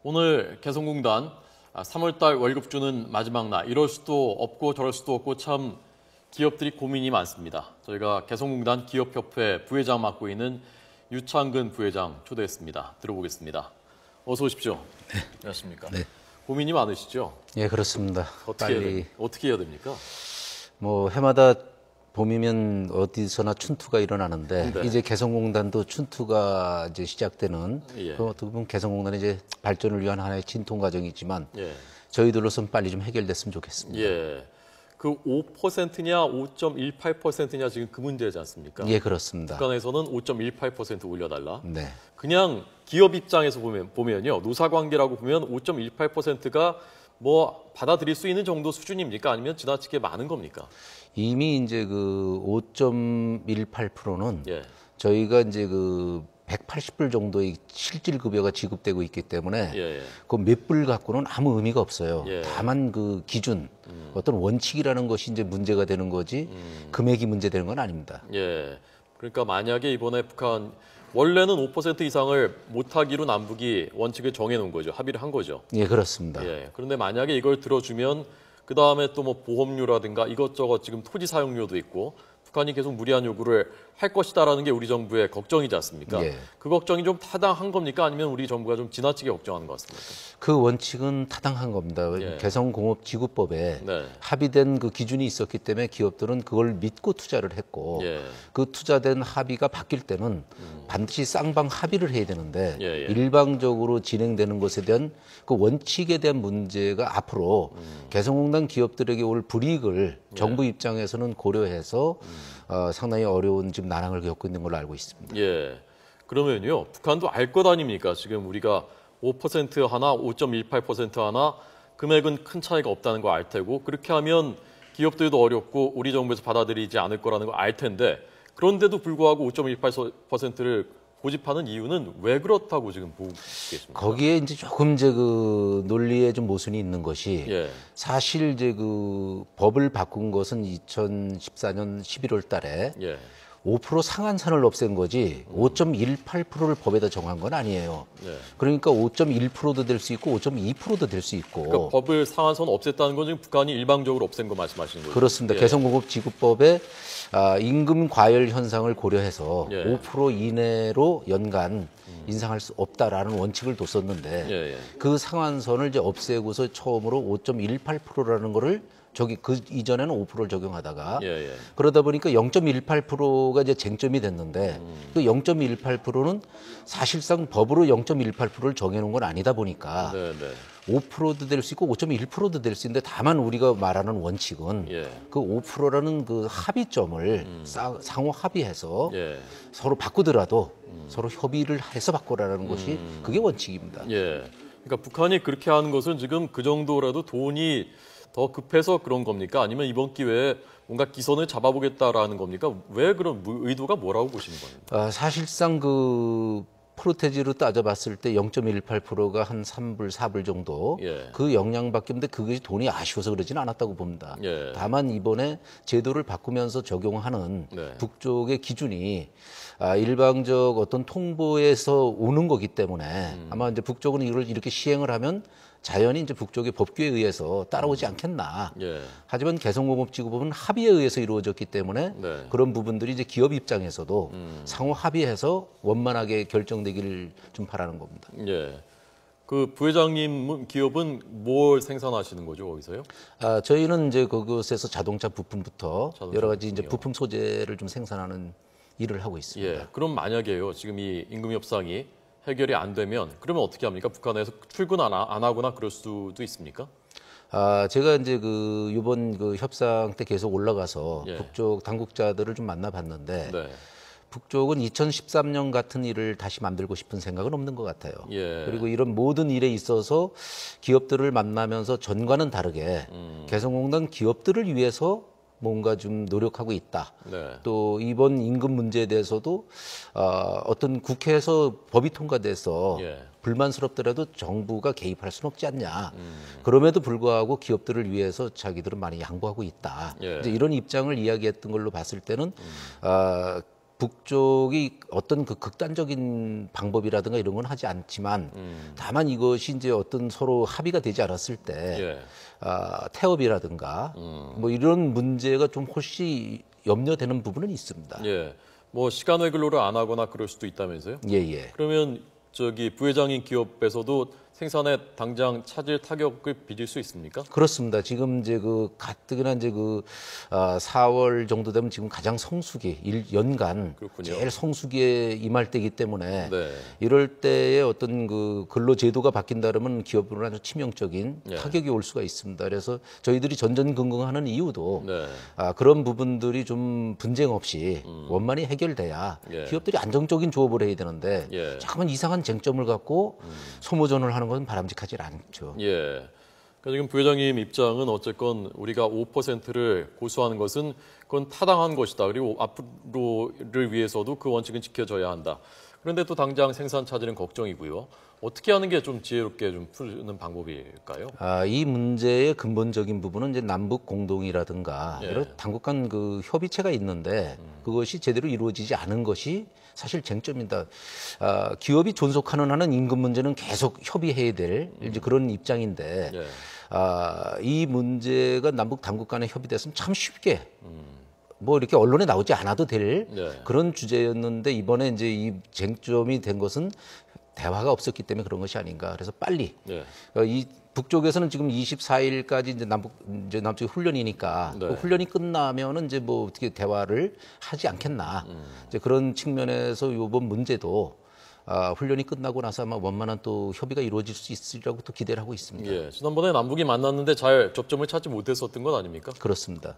오늘 개성공단 3월달 월급 주는 마지막 날, 이럴 수도 없고 저럴 수도 없고 참 기업들이 고민이 많습니다. 저희가 개성공단 기업협회 부회장 맡고 있는 유창근 부회장 초대했습니다. 들어보겠습니다. 어서 오십시오. 네. 안녕하십니까. 네. 고민이 많으시죠? 예, 그렇습니다. 어떻게 해야 됩니까? 뭐 해마다 봄이면 어디서나 춘투가 일어나는데 네. 이제 개성공단도 춘투가 이제 시작되는 예. 그 어떻게 보면 개성공단의 이제 발전을 위한 하나의 진통 과정이지만 예. 저희들로서는 빨리 좀 해결됐으면 좋겠습니다. 예. 그 5%냐 5.18%냐 지금 그 문제지 않습니까? 예, 그렇습니다. 북한에서는 5.18% 올려달라. 네. 그냥 기업 입장에서 보면요. 노사관계라고 보면 5.18%가 뭐 받아들일 수 있는 정도 수준입니까? 아니면 지나치게 많은 겁니까? 이미 이제 그 5.18%는 예. 저희가 이제 그 180불 정도의 실질 급여가 지급되고 있기 때문에 예. 그 몇 불 갖고는 아무 의미가 없어요. 예. 다만 그 기준, 어떤 원칙이라는 것이 이제 문제가 되는 거지 금액이 문제되는 건 아닙니다. 예. 그러니까 만약에 이번에 북한 원래는 5% 이상을 못하기로 남북이 원칙을 정해놓은 거죠. 합의를 한 거죠. 예, 그렇습니다. 예. 그런데 만약에 이걸 들어주면 그 다음에 또 뭐 보험료라든가 이것저것 지금 토지 사용료도 있고 북한이 계속 무리한 요구를 할 것이다라는 게 우리 정부의 걱정이지 않습니까? 예. 그 걱정이 좀 타당한 겁니까? 아니면 우리 정부가 좀 지나치게 걱정하는 것 같습니까? 그 원칙은 타당한 겁니다. 예. 개성공업지구법에 네. 합의된 그 기준이 있었기 때문에 기업들은 그걸 믿고 투자를 했고 예. 그 투자된 합의가 바뀔 때는 반드시 쌍방 합의를 해야 되는데 예. 일방적으로 진행되는 것에 대한 그 원칙에 대한 문제가 앞으로 개성공단 기업들에게 올 불이익을 정부 입장에서는 고려해서 상당히 어려운 지금 난항을 겪고 있는 걸로 알고 있습니다. 예. 그러면요, 북한도 알 것 아닙니까? 지금 우리가 5% 하나, 5.18% 하나, 금액은 큰 차이가 없다는 거 알 테고, 그렇게 하면 기업들도 어렵고 우리 정부에서 받아들이지 않을 거라는 거 알 텐데, 그런데도 불구하고 5.18%를 고집하는 이유는 왜 그렇다고 지금 보고 계십니까? 거기에 이제 조금 이제 그 논리에 좀 모순이 있는 것이 예. 사실 이제 그 법을 바꾼 것은 2014년 11월 달에 예. 5% 상한선을 없앤 거지 5.18%를 법에다 정한 건 아니에요. 예. 그러니까 5.1%도 될 수 있고 5.2%도 될 수 있고 그러니까 법을 상한선 없앴다는 건 지금 북한이 일방적으로 없앤 거 말씀하시는 거죠? 그렇습니다. 예. 개성공업지구법에 임금 과열 현상을 고려해서 예. 5% 이내로 연간 인상할 수 없다라는 원칙을 뒀었는데 예. 그 상한선을 이제 없애고서 처음으로 5.18%라는 거를 그 이전에는 5%를 적용하다가 예. 그러다 보니까 0.18%가 이제 쟁점이 됐는데 그 0.18%는 사실상 법으로 0.18%를 정해놓은 건 아니다 보니까 네. 5%도 될 수 있고 5.1%도 될 수 있는데 다만 우리가 말하는 원칙은 예. 그 5%라는 그 합의점을 상호 합의해서 예. 서로 바꾸더라도 서로 협의를 해서 바꾸라는 것이 그게 원칙입니다. 예. 그러니까 북한이 그렇게 하는 것은 지금 그 정도라도 돈이 더 급해서 그런 겁니까? 아니면 이번 기회에 뭔가 기선을 잡아보겠다라는 겁니까? 왜 그런 의도가 뭐라고 보시는 겁니까? 사실상 그 프로테지로 따져봤을 때 0.18%가 한 3불, 4불 정도 예. 그 영향밖에 없는데 그게 돈이 아쉬워서 그러지는 않았다고 봅니다. 예. 다만 이번에 제도를 바꾸면서 적용하는 네. 북쪽의 기준이 일방적 어떤 통보에서 오는 거기 때문에 아마 이제 북쪽은 이걸 이렇게 시행을 하면 자연히 이제 북쪽의 법규에 의해서 따라오지 않겠나. 예. 하지만 개성공업지구법은 합의에 의해서 이루어졌기 때문에 네. 그런 부분들이 이제 기업 입장에서도 상호 합의해서 원만하게 결정되기를 좀 바라는 겁니다. 예. 그 부회장님 기업은 뭘 생산하시는 거죠, 거기서요? 저희는 이제 그곳에서 자동차 부품부터 자동차 여러 가지 이제 부품이요. 부품 소재를 좀 생산하는 일을 하고 있습니다. 예. 그럼 만약에요, 지금 이 임금 협상이 해결이 안 되면 그러면 어떻게 합니까? 북한에서 출근 안 하거나 그럴 수도 있습니까? 제가 이제 그 이번 그 협상 때 계속 올라가서 예. 북쪽 당국자들을 좀 만나봤는데 네. 북쪽은 2013년 같은 일을 다시 만들고 싶은 생각은 없는 것 같아요. 예. 그리고 이런 모든 일에 있어서 기업들을 만나면서 전과는 다르게 개성공단 기업들을 위해서 뭔가 좀 노력하고 있다. 네. 또 이번 임금 문제에 대해서도 어떤 국회에서 법이 통과돼서 예. 불만스럽더라도 정부가 개입할 수는 없지 않냐. 그럼에도 불구하고 기업들을 위해서 자기들은 많이 양보하고 있다. 예. 이제 이런 입장을 이야기했던 걸로 봤을 때는 북쪽이 어떤 그 극단적인 방법이라든가 이런 건 하지 않지만 다만 이것이 이제 어떤 서로 합의가 되지 않았을 때 예. 태업이라든가 뭐 이런 문제가 좀 혹시 염려되는 부분은 있습니다. 예. 뭐 시간 외 근로를 안 하거나 그럴 수도 있다면서요? 예, 예. 그러면 저기 부회장인 기업에서도 생산에 당장 차질 타격을 빚을 수 있습니까? 그렇습니다. 지금 이제 가뜩이나 이제 4월 정도 되면 지금 가장 성수기, 연간 그렇군요. 제일 성수기에 임할 때이기 때문에 네. 이럴 때에 어떤 근로 제도가 바뀐다 그러면 기업으로는 아주 치명적인 예. 타격이 올 수가 있습니다. 그래서 저희들이 전전긍긍하는 이유도 네. 그런 부분들이 좀 분쟁 없이 원만히 해결돼야 예. 기업들이 안정적인 조업을 해야 되는데 예. 자꾸만 이상한 쟁점을 갖고 소모전을 하는 건 바람직하지 않죠. 예. 그러니까 지금 부회장님 입장은 어쨌건 우리가 5%를 고수하는 것은 그건 타당한 것이다. 그리고 앞으로를 위해서도 그 원칙은 지켜져야 한다. 그런데 또 당장 생산 차질은 걱정이고요. 어떻게 하는 게 좀 지혜롭게 좀 푸는 방법일까요? 이 문제의 근본적인 부분은 이제 남북 공동이라든가 예. 여러 당국 간 협의체가 있는데 그것이 제대로 이루어지지 않은 것이 사실 쟁점이다. 기업이 존속하는 한은 임금 문제는 계속 협의해야 될 이제 그런 입장인데 예. 이 문제가 남북 당국 간에 협의됐으면 참 쉽게 뭐 이렇게 언론에 나오지 않아도 될 네. 그런 주제였는데 이번에 이제 이 쟁점이 된 것은 대화가 없었기 때문에 그런 것이 아닌가. 그래서 빨리 예. 이 북쪽에서는 지금 24일까지 이제 남쪽 훈련이니까 네. 그 훈련이 끝나면은 이제 뭐 어떻게 대화를 하지 않겠나. 이제 그런 측면에서 이번 문제도 훈련이 끝나고 나서 아마 원만한 또 협의가 이루어질 수 있으리라고 또 기대를 하고 있습니다. 예. 지난번에 남북이 만났는데 잘 접점을 찾지 못했었던 건 아닙니까? 그렇습니다.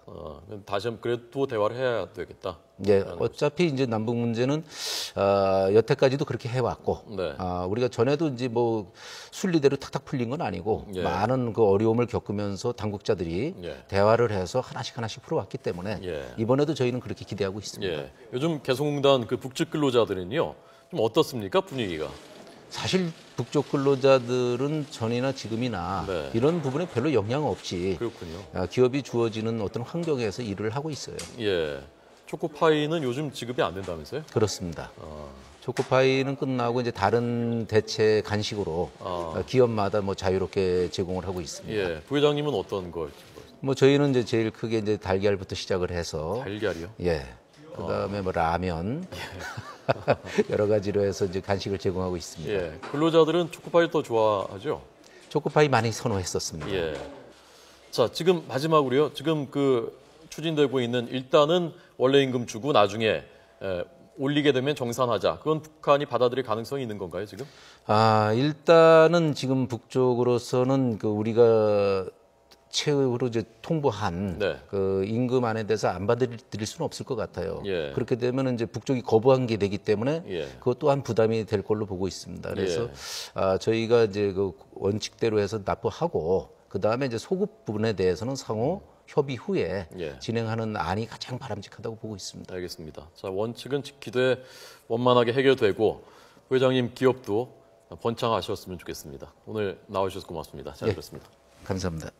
다시 한번 그래도 대화를 해야 되겠다. 예, 어차피 이제 남북 문제는 여태까지도 그렇게 해왔고, 네. 우리가 전에도 이제 뭐 순리대로 탁탁 풀린 건 아니고 예. 많은 그 어려움을 겪으면서 당국자들이 예. 대화를 해서 하나씩 풀어왔기 때문에 예. 이번에도 저희는 그렇게 기대하고 있습니다. 예. 요즘 개성공단 그 북측 근로자들은요. 좀 어떻습니까? 분위기가? 사실 북쪽 근로자들은 전이나 지금이나 네. 이런 부분에 별로 영향 없이 그렇군요. 기업이 주어지는 어떤 환경에서 일을 하고 있어요. 예. 초코파이는 요즘 지급이 안 된다면서요? 그렇습니다. 초코파이는 끝나고 이제 다른 대체 간식으로 기업마다 뭐 자유롭게 제공을 하고 있습니다. 예. 부회장님은 어떤 걸? 뭐 저희는 이제 제일 크게 이제 달걀부터 시작을 해서 달걀이요? 예. 그다음에 뭐 라면 여러 가지로 해서 이제 간식을 제공하고 있습니다. 예. 근로자들은 초코파이를 더 좋아하죠? 초코파이 많이 선호했었습니다. 예. 자, 지금 마지막으로요. 지금 그 추진되고 있는 일단은 원래 임금 주고 나중에 올리게 되면 정산하자. 그건 북한이 받아들일 가능성이 있는 건가요, 지금? 일단은 지금 북쪽으로서는 그 우리가 최후로 이제 통보한 네. 그 임금안에 대해서 안 받아들일 수는 없을 것 같아요. 예. 그렇게 되면 이제 북쪽이 거부한 게 되기 때문에 예. 그것 또한 부담이 될 걸로 보고 있습니다. 그래서 저희가 이제 그 원칙대로 해서 납부하고 그 다음에 이제 소급 부분에 대해서는 상호 협의 후에 예. 진행하는 안이 가장 바람직하다고 보고 있습니다. 알겠습니다. 자, 원칙은 지키되 원만하게 해결되고 부회장님 기업도 번창하셨으면 좋겠습니다. 오늘 나오셔서 고맙습니다. 잘 들었습니다. 감사합니다.